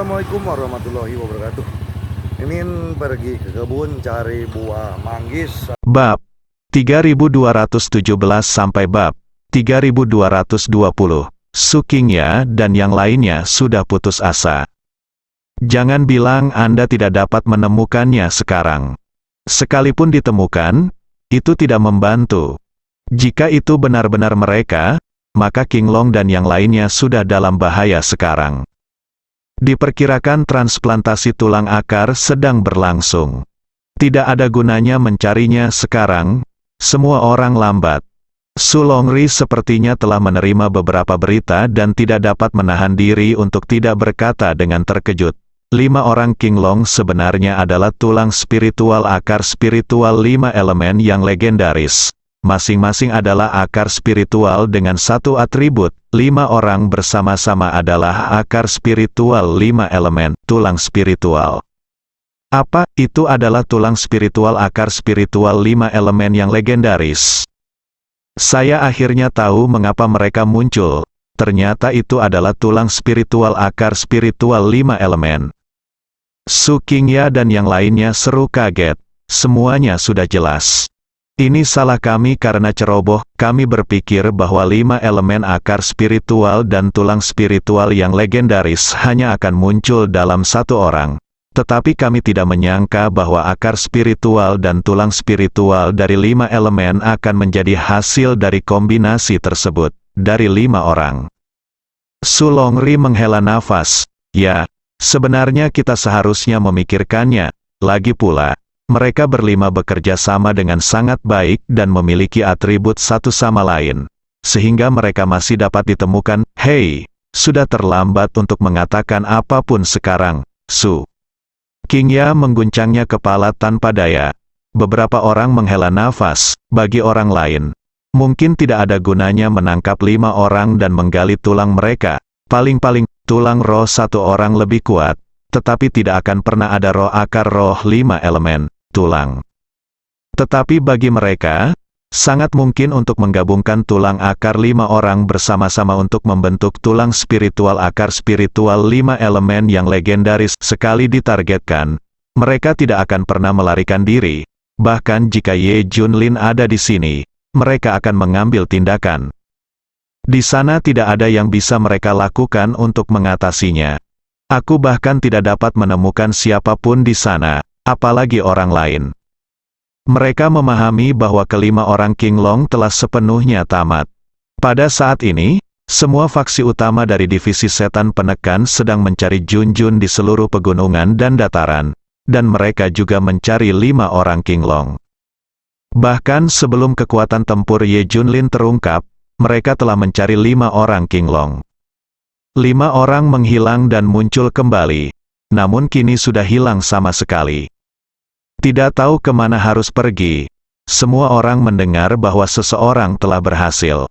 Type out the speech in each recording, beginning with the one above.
Assalamualaikum warahmatullahi wabarakatuh. Mimin pergi ke kebun cari buah manggis. Bab 3217 sampai bab 3220. Sukingya dan yang lainnya sudah putus asa. Jangan bilang Anda tidak dapat menemukannya sekarang. Sekalipun ditemukan, itu tidak membantu. Jika itu benar-benar mereka, maka King Long dan yang lainnya sudah dalam bahaya sekarang. Diperkirakan transplantasi tulang akar sedang berlangsung. Tidak ada gunanya mencarinya sekarang, semua orang lambat. Su Longri sepertinya telah menerima beberapa berita dan tidak dapat menahan diri untuk tidak berkata dengan terkejut. 5 orang King Long sebenarnya adalah tulang spiritual akar spiritual 5 elemen yang legendaris. Masing-masing adalah akar spiritual dengan satu atribut. 5 orang bersama-sama adalah akar spiritual 5 elemen, tulang spiritual. Apa itu adalah tulang spiritual akar spiritual 5 elemen yang legendaris? Saya akhirnya tahu mengapa mereka muncul. Ternyata itu adalah tulang spiritual akar spiritual 5 elemen. Su Qingya dan yang lainnya seru kaget. Semuanya sudah jelas. Ini salah kami karena ceroboh, kami berpikir bahwa 5 elemen akar spiritual dan tulang spiritual yang legendaris hanya akan muncul dalam satu orang. Tetapi kami tidak menyangka bahwa akar spiritual dan tulang spiritual dari 5 elemen akan menjadi hasil dari kombinasi tersebut, dari 5 orang. Su Longri menghela nafas. Ya, sebenarnya kita seharusnya memikirkannya, lagi pula. Mereka berlima bekerja sama dengan sangat baik dan memiliki atribut satu sama lain. Sehingga mereka masih dapat ditemukan. Hei, sudah terlambat untuk mengatakan apapun sekarang, Su. Qingya mengguncangnya kepala tanpa daya. Beberapa orang menghela nafas, bagi orang lain. Mungkin tidak ada gunanya menangkap 5 orang dan menggali tulang mereka. Paling-paling, tulang roh satu orang lebih kuat. Tetapi tidak akan pernah ada roh akar roh 5 elemen. Tulang. Tetapi bagi mereka, sangat mungkin untuk menggabungkan tulang akar 5 orang bersama-sama untuk membentuk tulang spiritual akar spiritual 5 elemen yang legendaris. Sekali ditargetkan, mereka tidak akan pernah melarikan diri. Bahkan jika Ye Junlin ada di sini, mereka akan mengambil tindakan. Di sana tidak ada yang bisa mereka lakukan untuk mengatasinya. Aku bahkan tidak dapat menemukan siapapun di sana. Apalagi orang lain. Mereka memahami bahwa kelima orang King Long telah sepenuhnya tamat. Pada saat ini, semua faksi utama dari divisi setan penekan sedang mencari Junjun di seluruh pegunungan dan dataran, dan mereka juga mencari 5 orang King Long. Bahkan sebelum kekuatan tempur Ye Junlin terungkap, mereka telah mencari 5 orang King Long. 5 orang menghilang dan muncul kembali, namun kini sudah hilang sama sekali. Tidak tahu kemana harus pergi. Semua orang mendengar bahwa seseorang telah berhasil.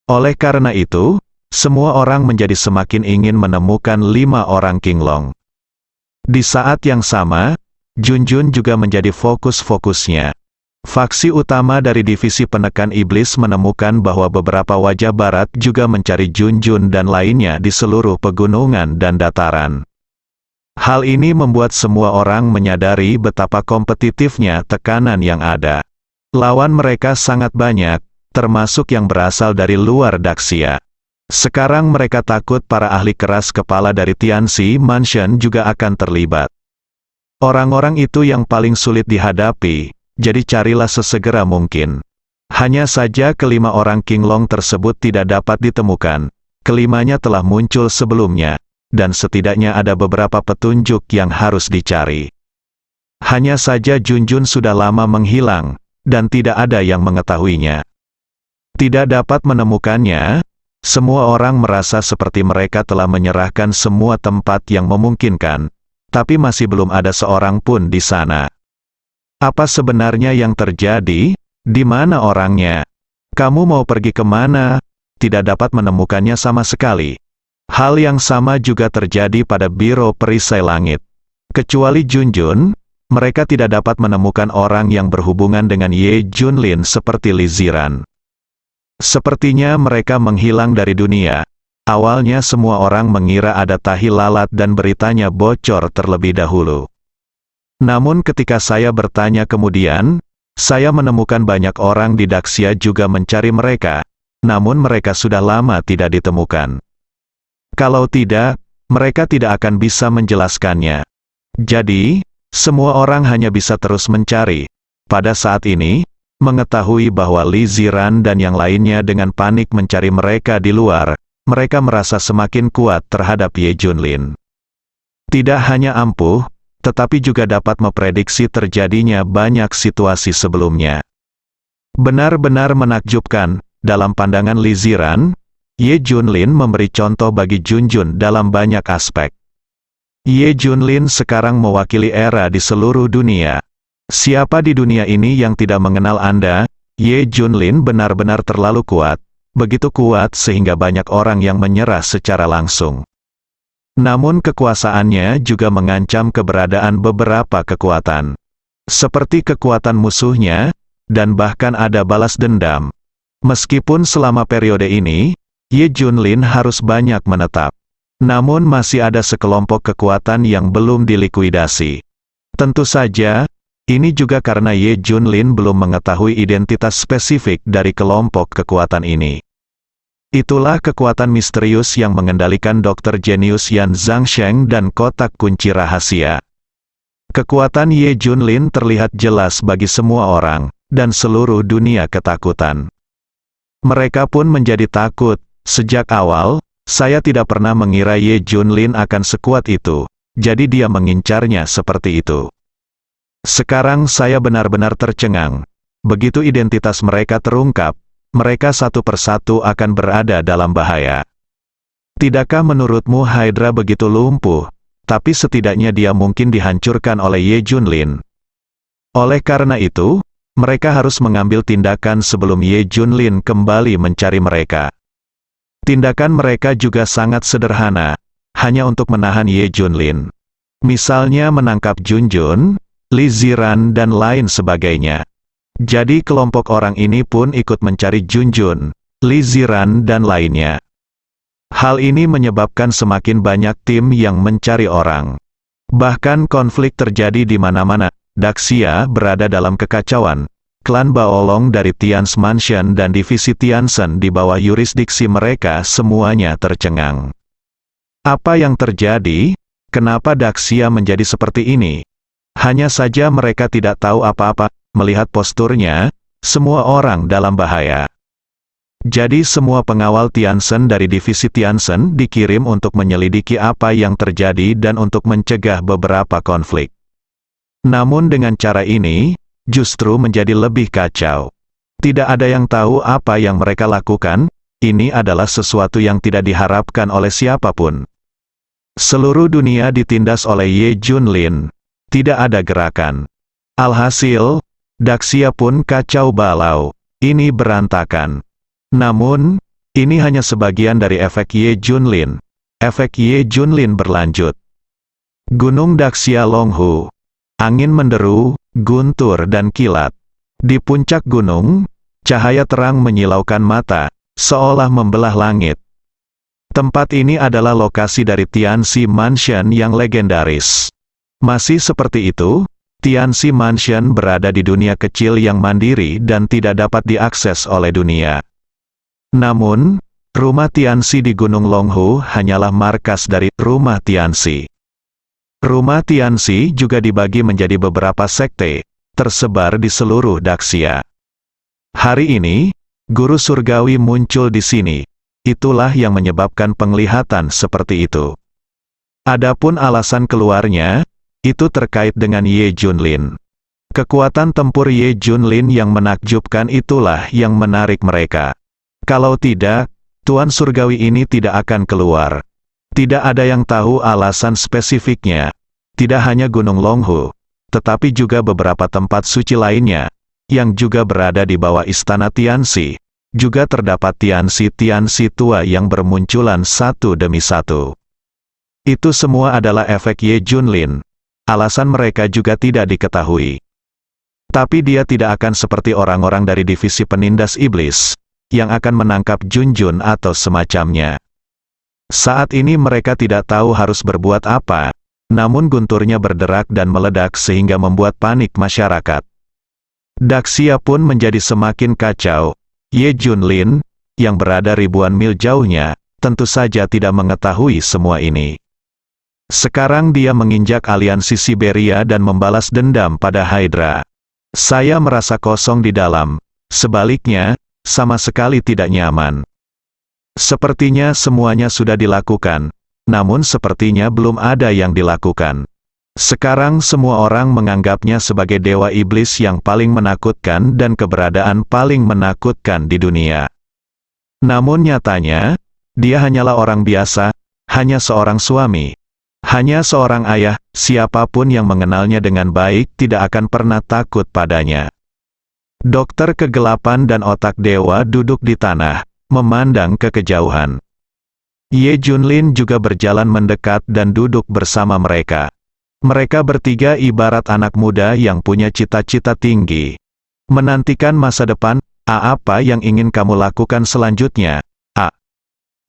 Oleh karena itu, semua orang menjadi semakin ingin menemukan 5 orang King Long. Di saat yang sama, Junjun juga menjadi fokus-fokusnya. Faksi utama dari divisi penekan iblis menemukan bahwa beberapa wajah barat juga mencari Junjun dan lainnya di seluruh pegunungan dan dataran. Hal ini membuat semua orang menyadari betapa kompetitifnya tekanan yang ada. Lawan mereka sangat banyak, termasuk yang berasal dari luar Daxia. Sekarang mereka takut para ahli keras kepala dari Tianxi Mansion juga akan terlibat. Orang-orang itu yang paling sulit dihadapi, jadi carilah sesegera mungkin. Hanya saja kelima orang King Long tersebut tidak dapat ditemukan. Kelimanya telah muncul sebelumnya. Dan setidaknya ada beberapa petunjuk yang harus dicari. Hanya saja Junjun sudah lama menghilang, dan tidak ada yang mengetahuinya. Tidak dapat menemukannya, semua orang merasa seperti mereka telah menyerahkan semua tempat yang memungkinkan, tapi masih belum ada seorang pun di sana. Apa sebenarnya yang terjadi? Di mana orangnya? Kamu mau pergi kemana? Tidak dapat menemukannya sama sekali. Hal yang sama juga terjadi pada Biro Perisai Langit. Kecuali Junjun, mereka tidak dapat menemukan orang yang berhubungan dengan Ye Junlin seperti Li Ziran. Sepertinya mereka menghilang dari dunia. Awalnya semua orang mengira ada tahi lalat dan beritanya bocor terlebih dahulu. Namun ketika saya bertanya kemudian, saya menemukan banyak orang di Daxia juga mencari mereka, namun mereka sudah lama tidak ditemukan. Kalau tidak, mereka tidak akan bisa menjelaskannya. Jadi, semua orang hanya bisa terus mencari. Pada saat ini, mengetahui bahwa Li Ziran dan yang lainnya dengan panik mencari mereka di luar, mereka merasa semakin kuat terhadap Ye Junlin. Tidak hanya ampuh, tetapi juga dapat memprediksi terjadinya banyak situasi sebelumnya. Benar-benar menakjubkan, dalam pandangan Li Ziran, Ye Junlin memberi contoh bagi Junjun dalam banyak aspek. Ye Junlin sekarang mewakili era di seluruh dunia. Siapa di dunia ini yang tidak mengenal Anda? Ye Junlin benar-benar terlalu kuat, begitu kuat sehingga banyak orang yang menyerah secara langsung. Namun kekuasaannya juga mengancam keberadaan beberapa kekuatan. Seperti kekuatan musuhnya, dan bahkan ada balas dendam. Meskipun selama periode ini, Ye Junlin harus banyak menetap. Namun masih ada sekelompok kekuatan yang belum dilikuidasi. Tentu saja, ini juga karena Ye Junlin belum mengetahui identitas spesifik dari kelompok kekuatan ini. Itulah kekuatan misterius yang mengendalikan dokter jenius Yan Zhangsheng dan kotak kunci rahasia. Kekuatan Ye Junlin terlihat jelas bagi semua orang, dan seluruh dunia ketakutan. Mereka pun menjadi takut. Sejak awal, saya tidak pernah mengira Ye Junlin akan sekuat itu, jadi dia mengincarnya seperti itu. Sekarang saya benar-benar tercengang. Begitu identitas mereka terungkap, mereka satu persatu akan berada dalam bahaya. Tidakkah menurutmu Hydra begitu lumpuh, tapi setidaknya dia mungkin dihancurkan oleh Ye Junlin? Oleh karena itu, mereka harus mengambil tindakan sebelum Ye Junlin kembali mencari mereka. Tindakan mereka juga sangat sederhana, hanya untuk menahan Ye Junlin. Misalnya menangkap Junjun, Li Ziran dan lain sebagainya. Jadi kelompok orang ini pun ikut mencari Junjun, Li Ziran dan lainnya. Hal ini menyebabkan semakin banyak tim yang mencari orang. Bahkan konflik terjadi di mana-mana. Daxia berada dalam kekacauan. Klan Baolong dari Tian's Mansion dan divisi Tiansen di bawah yurisdiksi mereka semuanya tercengang. Apa yang terjadi? Kenapa Daxia menjadi seperti ini? Hanya saja mereka tidak tahu apa-apa. Melihat posturnya, semua orang dalam bahaya. Jadi semua pengawal Tiansen dari divisi Tiansen dikirim untuk menyelidiki apa yang terjadi dan untuk mencegah beberapa konflik. Namun dengan cara ini, justru menjadi lebih kacau. Tidak ada yang tahu apa yang mereka lakukan, ini adalah sesuatu yang tidak diharapkan oleh siapapun. Seluruh dunia ditindas oleh Ye Junlin. Tidak ada gerakan. Alhasil, Daxia pun kacau balau. Ini berantakan. Namun, ini hanya sebagian dari efek Ye Junlin. Efek Ye Junlin berlanjut. Gunung Daxia Longhu. Angin menderu, guntur dan kilat. Di puncak gunung, cahaya terang menyilaukan mata, seolah membelah langit. Tempat ini adalah lokasi dari Tianxi Mansion yang legendaris. Masih seperti itu, Tianxi Mansion berada di dunia kecil yang mandiri dan tidak dapat diakses oleh dunia. Namun, rumah Tianxi di Gunung Longhu hanyalah markas dari rumah Tianxi. Rumah Tianxi juga dibagi menjadi beberapa sekte, tersebar di seluruh Daxia. Hari ini, guru surgawi muncul di sini. Itulah yang menyebabkan penglihatan seperti itu. Adapun alasan keluarnya, itu terkait dengan Ye Junlin. Kekuatan tempur Ye Junlin yang menakjubkan itulah yang menarik mereka. Kalau tidak, Tuan Surgawi ini tidak akan keluar. Tidak ada yang tahu alasan spesifiknya. Tidak hanya Gunung Longhu, tetapi juga beberapa tempat suci lainnya, yang juga berada di bawah istana Tianxi. Juga terdapat Tianxi tua yang bermunculan satu demi satu. Itu semua adalah efek Ye Junlin. Alasan mereka juga tidak diketahui. Tapi dia tidak akan seperti orang-orang dari divisi penindas iblis, yang akan menangkap Junjun atau semacamnya. Saat ini mereka tidak tahu harus berbuat apa, namun gunturnya berderak dan meledak sehingga membuat panik masyarakat. Daxia pun menjadi semakin kacau. Ye Junlin, yang berada ribuan mil jauhnya, tentu saja tidak mengetahui semua ini. Sekarang dia menginjak aliansi Siberia dan membalas dendam pada Hydra. Saya merasa kosong di dalam, sebaliknya, sama sekali tidak nyaman. Sepertinya semuanya sudah dilakukan, namun sepertinya belum ada yang dilakukan. Sekarang semua orang menganggapnya sebagai dewa iblis yang paling menakutkan dan keberadaan paling menakutkan di dunia. Namun nyatanya, dia hanyalah orang biasa, hanya seorang suami, hanya seorang ayah. Siapapun yang mengenalnya dengan baik tidak akan pernah takut padanya. Dokter kegelapan dan otak dewa duduk di tanah, memandang ke kejauhan. Ye Junlin juga berjalan mendekat dan duduk bersama mereka. Mereka bertiga ibarat anak muda yang punya cita-cita tinggi. Menantikan masa depan. Apa yang ingin kamu lakukan selanjutnya?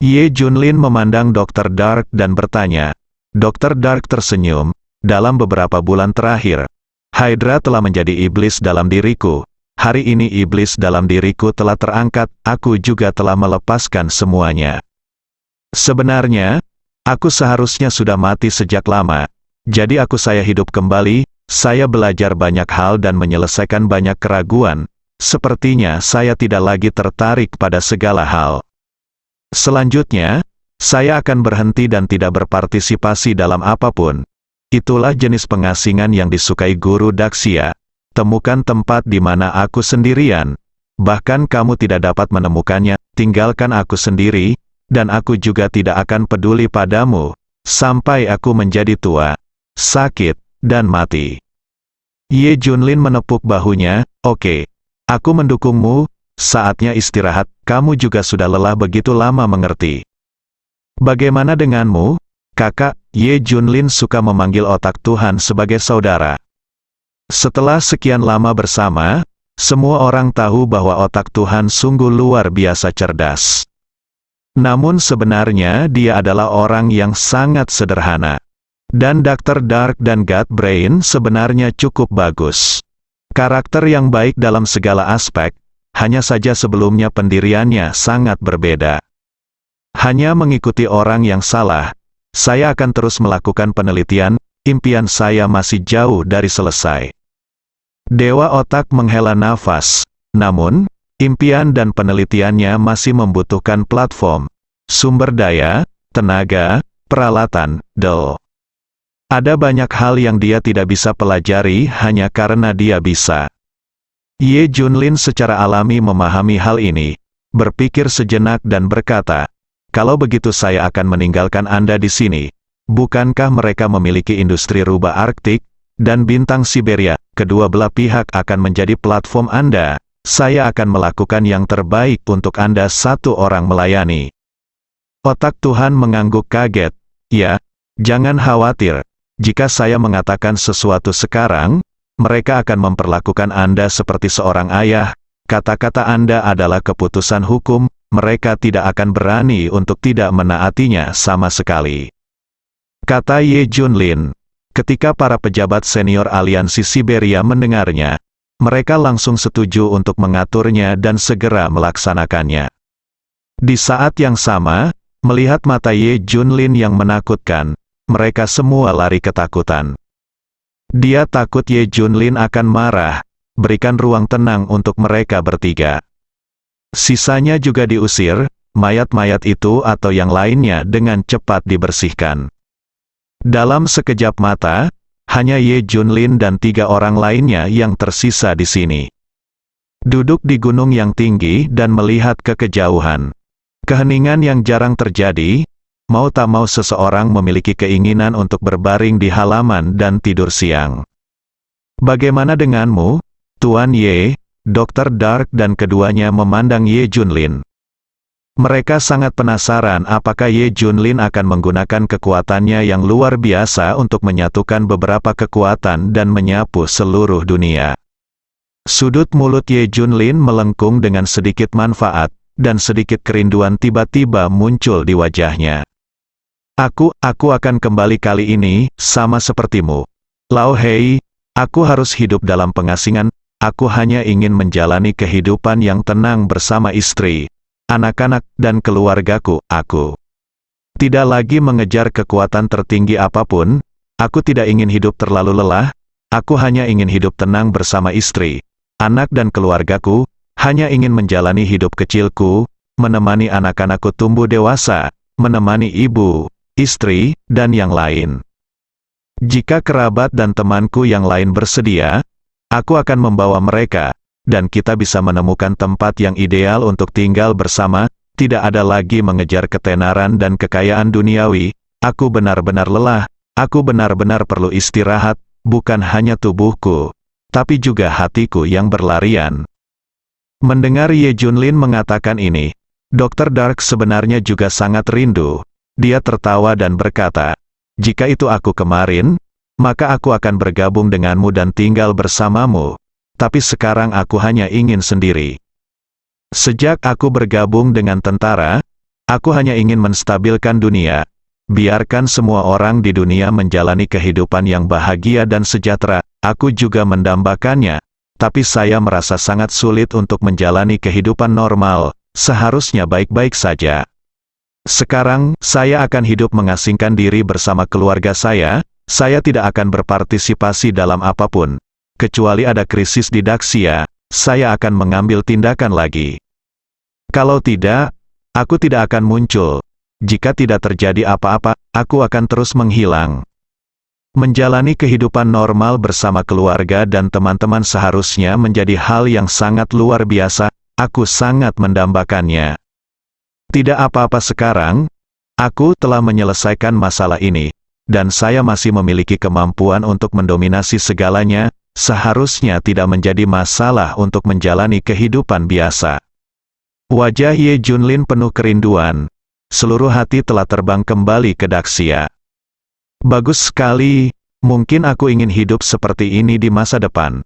Ye Junlin memandang Dr. Dark dan bertanya. Dr. Dark tersenyum. Dalam beberapa bulan terakhir, Hydra telah menjadi iblis dalam diriku. Hari ini iblis dalam diriku telah terangkat, aku juga telah melepaskan semuanya. Sebenarnya, aku seharusnya sudah mati sejak lama. Jadi saya hidup kembali, saya belajar banyak hal dan menyelesaikan banyak keraguan. Sepertinya saya tidak lagi tertarik pada segala hal. Selanjutnya, saya akan berhenti dan tidak berpartisipasi dalam apapun. Itulah jenis pengasingan yang disukai Guru Daxia. Temukan tempat di mana aku sendirian. Bahkan kamu tidak dapat menemukannya, tinggalkan aku sendiri, dan aku juga tidak akan peduli padamu, sampai aku menjadi tua, sakit, dan mati. Ye Junlin menepuk bahunya, oke. Aku mendukungmu, saatnya istirahat, kamu juga sudah lelah begitu lama mengerti. Bagaimana denganmu, kakak? Ye Junlin suka memanggil otak Tuhan sebagai saudara. Setelah sekian lama bersama, semua orang tahu bahwa otak Tuhan sungguh luar biasa cerdas. Namun sebenarnya dia adalah orang yang sangat sederhana. Dan Dr. Dark dan God Brain sebenarnya cukup bagus. Karakter yang baik dalam segala aspek, hanya saja sebelumnya pendiriannya sangat berbeda. Hanya mengikuti orang yang salah, saya akan terus melakukan penelitian, impian saya masih jauh dari selesai. Dewa Otak menghela nafas, namun, impian dan penelitiannya masih membutuhkan platform, sumber daya, tenaga, peralatan, Ada banyak hal yang dia tidak bisa pelajari hanya karena dia bisa. Ye Junlin secara alami memahami hal ini, berpikir sejenak dan berkata, kalau begitu saya akan meninggalkan Anda di sini. Bukankah mereka memiliki industri rubah Arktik, dan bintang Siberia, kedua belah pihak akan menjadi platform Anda. Saya akan melakukan yang terbaik untuk Anda, satu orang melayani. Otak Tuhan mengangguk kaget. Ya, jangan khawatir. Jika saya mengatakan sesuatu sekarang, mereka akan memperlakukan Anda seperti seorang ayah. Kata-kata Anda adalah keputusan hukum, mereka tidak akan berani untuk tidak menaatinya sama sekali. Kata Ye Junlin. Ketika para pejabat senior aliansi Siberia mendengarnya, mereka langsung setuju untuk mengaturnya dan segera melaksanakannya. Di saat yang sama, melihat mata Ye Junlin yang menakutkan, mereka semua lari ketakutan. Dia takut Ye Junlin akan marah, berikan ruang tenang untuk mereka bertiga. Sisanya juga diusir, mayat-mayat itu atau yang lainnya dengan cepat dibersihkan. Dalam sekejap mata, hanya Ye Junlin dan 3 orang lainnya yang tersisa di sini. Duduk di gunung yang tinggi dan melihat ke kejauhan. Keheningan yang jarang terjadi, mau tak mau seseorang memiliki keinginan untuk berbaring di halaman dan tidur siang. Bagaimana denganmu, Tuan Ye? Dr. Dark dan keduanya memandang Ye Junlin. Mereka sangat penasaran apakah Ye Junlin akan menggunakan kekuatannya yang luar biasa untuk menyatukan beberapa kekuatan dan menyapu seluruh dunia. Sudut mulut Ye Junlin melengkung dengan sedikit manfaat, dan sedikit kerinduan tiba-tiba muncul di wajahnya. Aku akan kembali kali ini, sama sepertimu. Lao Hei, aku harus hidup dalam pengasingan, aku hanya ingin menjalani kehidupan yang tenang bersama istri, anak-anak, dan keluargaku. Aku tidak lagi mengejar kekuatan tertinggi apapun, aku tidak ingin hidup terlalu lelah, aku hanya ingin hidup tenang bersama istri, anak dan keluargaku, hanya ingin menjalani hidup kecilku, menemani anak-anakku tumbuh dewasa, menemani ibu, istri, dan yang lain. Jika kerabat dan temanku yang lain bersedia, aku akan membawa mereka, dan kita bisa menemukan tempat yang ideal untuk tinggal bersama, tidak ada lagi mengejar ketenaran dan kekayaan duniawi. Aku benar-benar lelah, aku benar-benar perlu istirahat, bukan hanya tubuhku, tapi juga hatiku yang berlarian. Mendengar Ye Junlin mengatakan ini, Dr. Dark sebenarnya juga sangat rindu. Dia tertawa dan berkata, "Jika itu aku kemarin, maka aku akan bergabung denganmu dan tinggal bersamamu. Tapi sekarang aku hanya ingin sendiri. Sejak aku bergabung dengan tentara, aku hanya ingin menstabilkan dunia. Biarkan semua orang di dunia menjalani kehidupan yang bahagia dan sejahtera. Aku juga mendambakannya. Tapi saya merasa sangat sulit untuk menjalani kehidupan normal, seharusnya baik-baik saja. Sekarang, saya akan hidup mengasingkan diri bersama keluarga saya tidak akan berpartisipasi dalam apapun. Kecuali ada krisis di Daxia, saya akan mengambil tindakan lagi. Kalau tidak, aku tidak akan muncul. Jika tidak terjadi apa-apa, aku akan terus menghilang. Menjalani kehidupan normal bersama keluarga dan teman-teman seharusnya menjadi hal yang sangat luar biasa, aku sangat mendambakannya. Tidak apa-apa sekarang, aku telah menyelesaikan masalah ini, dan saya masih memiliki kemampuan untuk mendominasi segalanya, seharusnya tidak menjadi masalah untuk menjalani kehidupan biasa. Wajah Ye Junlin penuh kerinduan, seluruh hati telah terbang kembali ke Daxia. Bagus sekali, mungkin aku ingin hidup seperti ini di masa depan.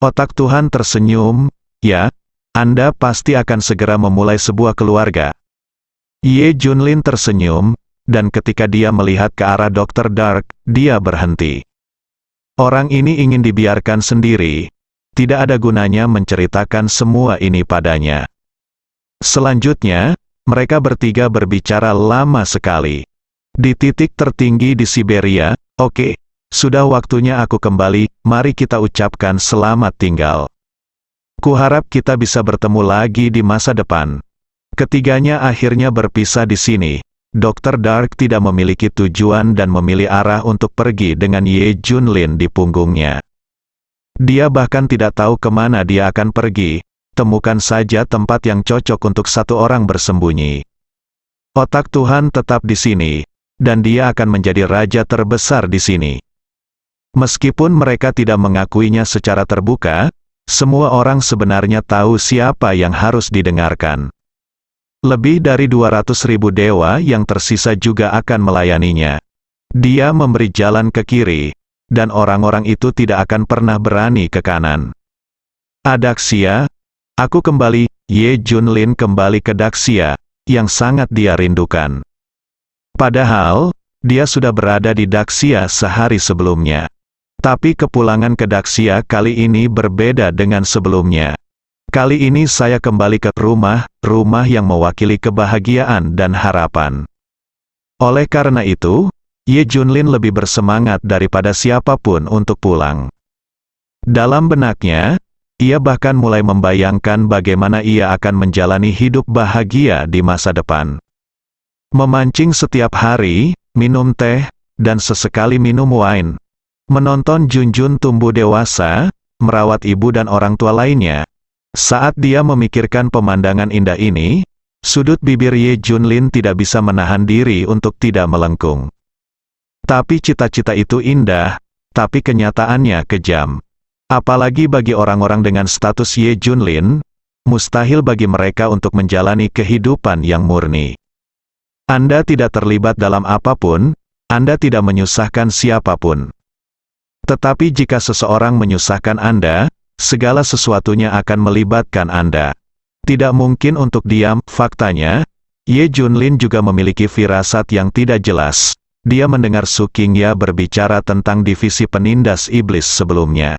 Otak Tuhan tersenyum, ya, Anda pasti akan segera memulai sebuah keluarga. Ye Junlin tersenyum, dan ketika dia melihat ke arah Dr. Dark, dia berhenti. Orang ini ingin dibiarkan sendiri, tidak ada gunanya menceritakan semua ini padanya. Selanjutnya, mereka bertiga berbicara lama sekali. Di titik tertinggi di Siberia, oke, sudah waktunya aku kembali, mari kita ucapkan selamat tinggal. Kuharap kita bisa bertemu lagi di masa depan. Ketiganya akhirnya berpisah di sini. Dr. Dark tidak memiliki tujuan dan memilih arah untuk pergi dengan Ye Junlin di punggungnya. Dia bahkan tidak tahu kemana dia akan pergi, temukan saja tempat yang cocok untuk satu orang bersembunyi. Otak Tuhan tetap di sini, dan dia akan menjadi raja terbesar di sini. Meskipun mereka tidak mengakuinya secara terbuka, semua orang sebenarnya tahu siapa yang harus didengarkan. Lebih dari 200.000 dewa yang tersisa juga akan melayaninya. Dia memberi jalan ke kiri, dan orang-orang itu tidak akan pernah berani ke kanan. Daxia, aku kembali. Ye Junlin kembali ke Daxia, yang sangat dia rindukan. Padahal, dia sudah berada di Daxia sehari sebelumnya. Tapi kepulangan ke Daxia kali ini berbeda dengan sebelumnya. Kali ini saya kembali ke rumah yang mewakili kebahagiaan dan harapan. Oleh karena itu, Ye Junlin lebih bersemangat daripada siapapun untuk pulang. Dalam benaknya, ia bahkan mulai membayangkan bagaimana ia akan menjalani hidup bahagia di masa depan. Memancing setiap hari, minum teh, dan sesekali minum wine. Menonton Junjun tumbuh dewasa, merawat ibu dan orang tua lainnya. Saat dia memikirkan pemandangan indah ini, sudut bibir Ye Junlin tidak bisa menahan diri untuk tidak melengkung. Tapi cita-cita itu indah, tapi kenyataannya kejam. Apalagi bagi orang-orang dengan status Ye Junlin, mustahil bagi mereka untuk menjalani kehidupan yang murni. Anda tidak terlibat dalam apapun, Anda tidak menyusahkan siapapun. Tetapi jika seseorang menyusahkan Anda, segala sesuatunya akan melibatkan Anda. Tidak mungkin untuk diam, faktanya, Ye Junlin juga memiliki firasat yang tidak jelas. Dia mendengar Su Qingya berbicara tentang divisi penindas iblis sebelumnya.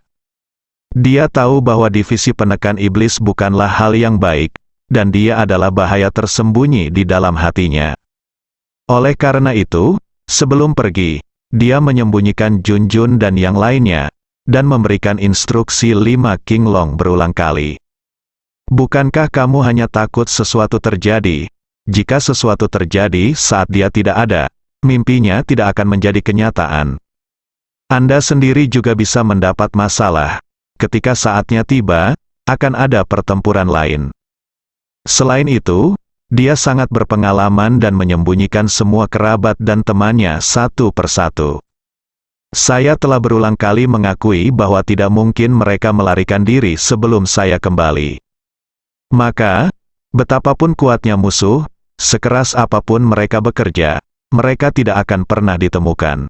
Dia tahu bahwa divisi penekan iblis bukanlah hal yang baik, dan dia adalah bahaya tersembunyi di dalam hatinya. Oleh karena itu, sebelum pergi, dia menyembunyikan Junjun dan yang lainnya, dan memberikan instruksi 5 Qinglong berulang kali. Bukankah kamu hanya takut sesuatu terjadi? Jika sesuatu terjadi saat dia tidak ada, mimpinya tidak akan menjadi kenyataan. Anda sendiri juga bisa mendapat masalah. Ketika saatnya tiba, akan ada pertempuran lain. Selain itu, dia sangat berpengalaman dan menyembunyikan semua kerabat dan temannya satu persatu. Saya telah berulang kali mengakui bahwa tidak mungkin mereka melarikan diri sebelum saya kembali. Maka, betapapun kuatnya musuh, sekeras apapun mereka bekerja, mereka tidak akan pernah ditemukan.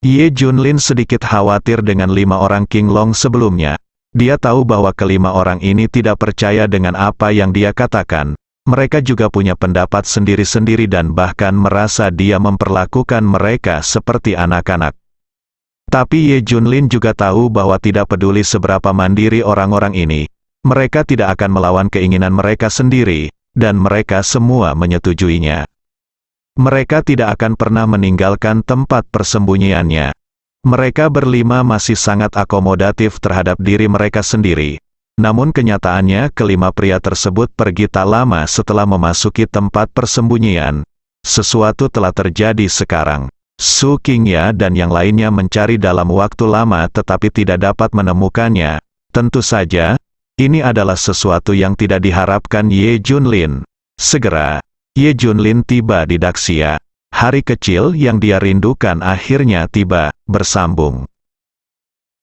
Ye Junlin sedikit khawatir dengan 5 orang Qinglong sebelumnya. Dia tahu bahwa kelima orang ini tidak percaya dengan apa yang dia katakan. Mereka juga punya pendapat sendiri-sendiri dan bahkan merasa dia memperlakukan mereka seperti anak-anak. Tapi Ye Junlin juga tahu bahwa tidak peduli seberapa mandiri orang-orang ini, mereka tidak akan melawan keinginan mereka sendiri, dan mereka semua menyetujuinya. Mereka tidak akan pernah meninggalkan tempat persembunyiannya. Mereka berlima masih sangat akomodatif terhadap diri mereka sendiri. Namun kenyataannya kelima pria tersebut pergi tak lama setelah memasuki tempat persembunyian. Sesuatu telah terjadi sekarang. Su Qingya dan yang lainnya mencari dalam waktu lama tetapi tidak dapat menemukannya. Tentu saja, ini adalah sesuatu yang tidak diharapkan Ye Junlin. Segera, Ye Junlin tiba di Daxia. Hari kecil yang dia rindukan akhirnya tiba, bersambung.